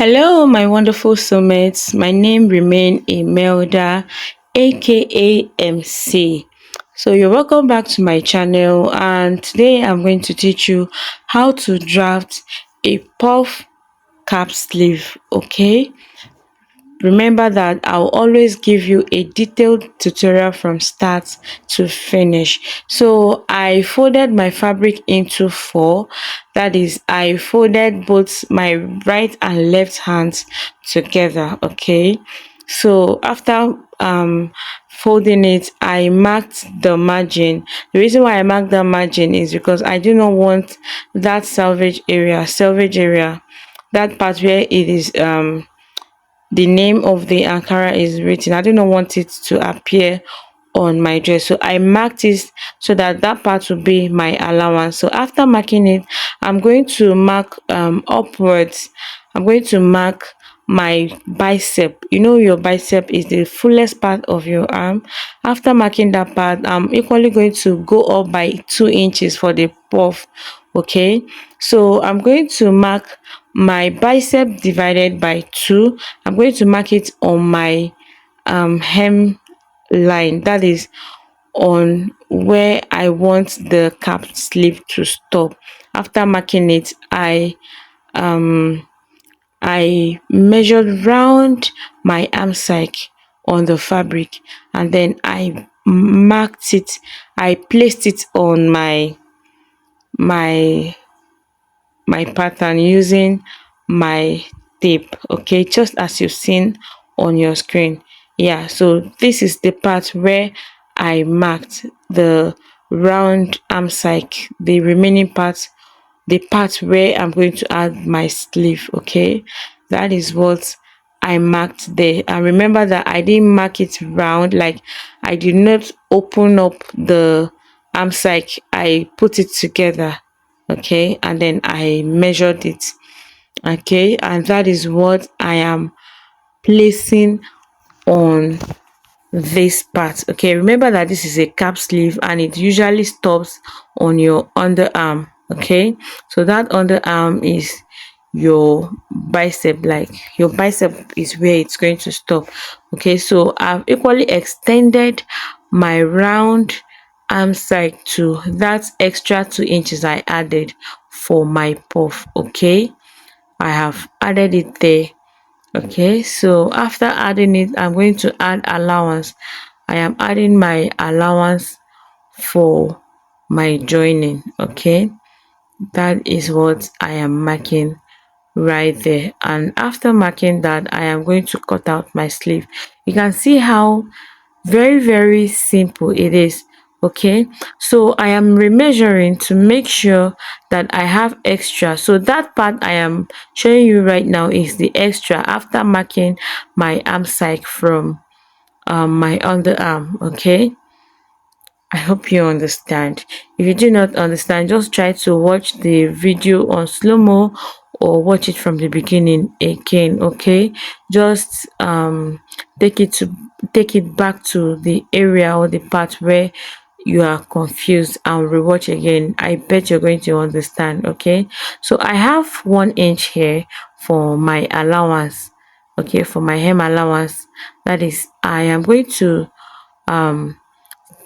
Hello, my wonderful soulmates. My name remain Imelda, aka MC. So you're welcome back to my channel, and today I'm going to teach you how to draft a puff cap sleeve. Okay, remember that I'll always give you a detailed tutorial from start to finish. So I folded my fabric into four. That is, I folded both my right and left hands together. Okay, so after folding it, I marked the margin. The reason why I marked that margin is because I do not want that selvage area, that part where it is the name of the Ankara is written. I do not want it to appear on my dress, so I marked it so that that part will be my allowance. So after marking it, I'm going to mark upwards. I'm going to mark my bicep. You know, your bicep is the fullest part of your arm. After marking that part, I'm equally going to go up by 2 inches for the puff. Okay, so I'm going to mark my bicep divided by 2. I'm going to mark it on my hem line, that is on where I want the cap sleeve to stop. After marking it, I measured round my arm side on the fabric, and then I marked it. I placed it on my my pattern using my tape. Okay, just as you've seen on your screen. Yeah, so this is the part where I marked the round arm side, the remaining part, the part where I'm going to add my sleeve. Okay, that is what I marked there. And remember that I didn't mark it round, like I did not open up the arm side, I put it together. Okay, and then I measured it. Okay, and that is what I am placing on this part. Okay, remember that this is a cap sleeve and it usually stops on your underarm. Okay, so that underarm is your bicep, like your bicep is where it's going to stop. Okay, so I've equally extended my round arm side to that extra 2 inches I added for my puff. Okay, I have added it there. Okay, so after adding it, I'm going to add allowance. I am adding my allowance for my joining. Okay, that is what I am marking right there. And after marking that, I am going to cut out my sleeve. You can see how very simple it is. Okay, so I am remeasuring to make sure that I have extra. So that part I am showing you right now is the extra after marking my arm side from my underarm. Okay, I hope you understand. If you do not understand, just try to watch the video on slow-mo or watch it from the beginning again. Okay, just take it back to the area or the part where you are confused and rewatch again. I bet you're going to understand. Okay, so I have 1 inch here for my allowance. Okay, for my hem allowance, that is, I am going to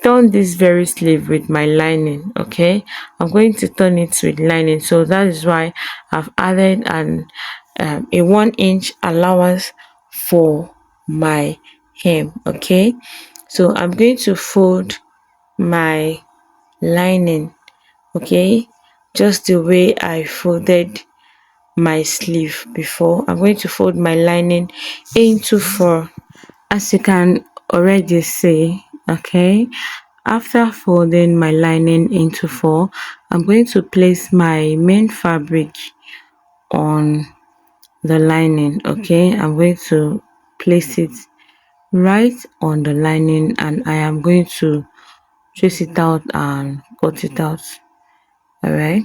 turn this very sleeve with my lining. Okay, I'm going to turn it with lining, so that is why I've added a 1 inch allowance for my hem. Okay, so I'm going to fold my lining, okay, just the way I folded my sleeve before. I'm going to fold my lining into four, as you can already see. Okay, after folding my lining into four, I'm going to place my main fabric on the lining. Okay, I'm going to place it right on the lining, and I am going to trace it out and cut it out. All right,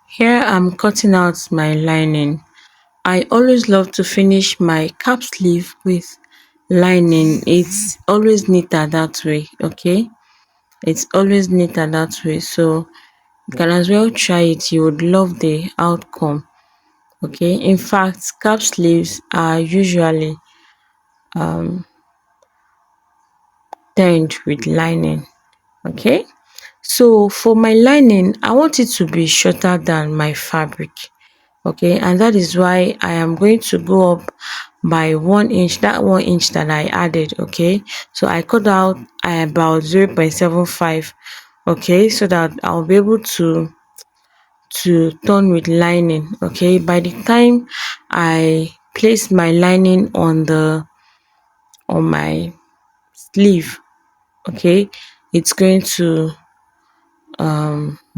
here I'm cutting out my lining. I always love to finish my cap sleeve with lining. It's always neater that way. Okay, it's always neater that way, so you can as well try it. You would love the outcome. Okay, in fact, cap sleeves are usually turned with lining. Okay, so for my lining, I want it to be shorter than my fabric. Okay, and that is why I am going to go up by 1 inch, that 1 inch that I added. Okay, so I cut out about 0.75. Okay, so that I'll be able to turn with lining. Okay, by the time I place my lining on my sleeve, okay, it's going to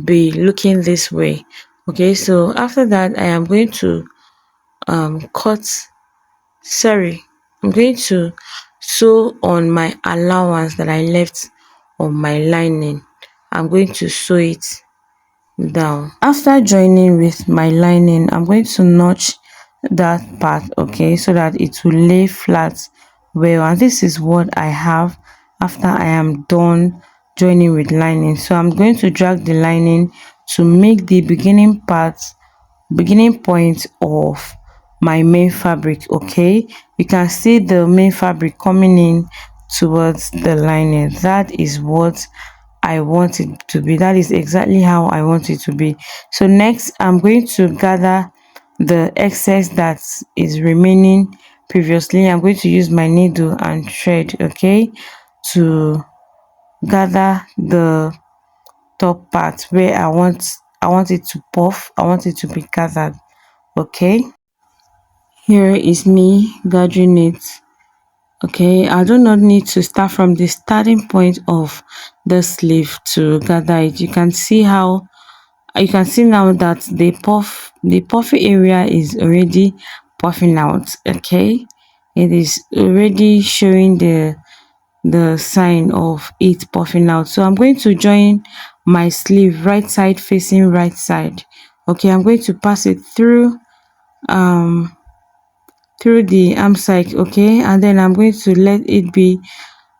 be looking this way. Okay, so after that I am going to cut, sorry, I'm going to sew on my allowance that I left on my lining. I'm going to sew it down. After joining with my lining, I'm going to notch that part, okay, so that it will lay flat well. And this is what I have after I am done joining with lining. So I'm going to drag the lining to make the beginning point of my main fabric. Okay, you can see the main fabric coming in towards the lining. That is what I want it to be. That is exactly how I want it to be. So next I'm going to gather the excess that is remaining previously. I'm going to use my needle and thread, okay, to gather the top part where I want it to puff. I want it to be gathered. Okay, here is me gathering it. Okay, I do not need to start from the starting point of the sleeve to gather it. You can see now that the puffy area is already puffing out. Okay, it is already showing the sign of it puffing out. So I'm going to join my sleeve right side facing right side. Okay, I'm going to pass it um through the arm side. Okay, and then I'm going to let it be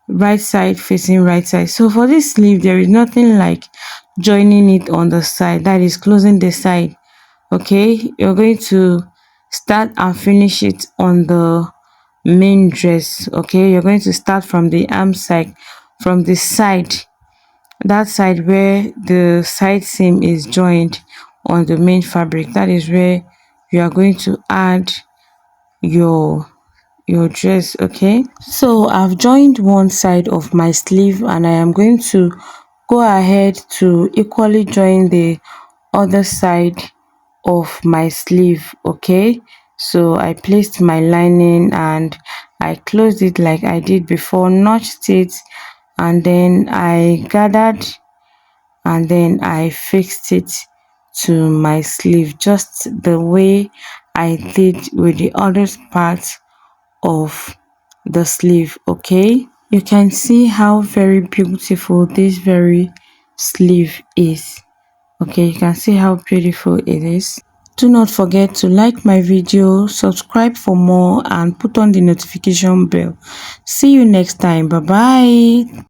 right side facing right side. So for this sleeve there is nothing like joining it on the side, that is closing the side. Okay, you're going to start and finish it on the main dress. Okay, you're going to start from the arm side, from the side, that side where the side seam is joined on the main fabric. That is where you are going to add your dress. Okay, so I've joined one side of my sleeve and I am going to go ahead to equally join the other side of my sleeve. Okay, so I placed my lining and I closed it like I did before, notched it, and then I gathered and then I fixed it to my sleeve just the way I did with the other part of the sleeve. Okay, you can see how very beautiful this very sleeve is. Okay, you can see how beautiful it is. Do not forget to like my video, subscribe for more, and put on the notification bell. See you next time. Bye bye.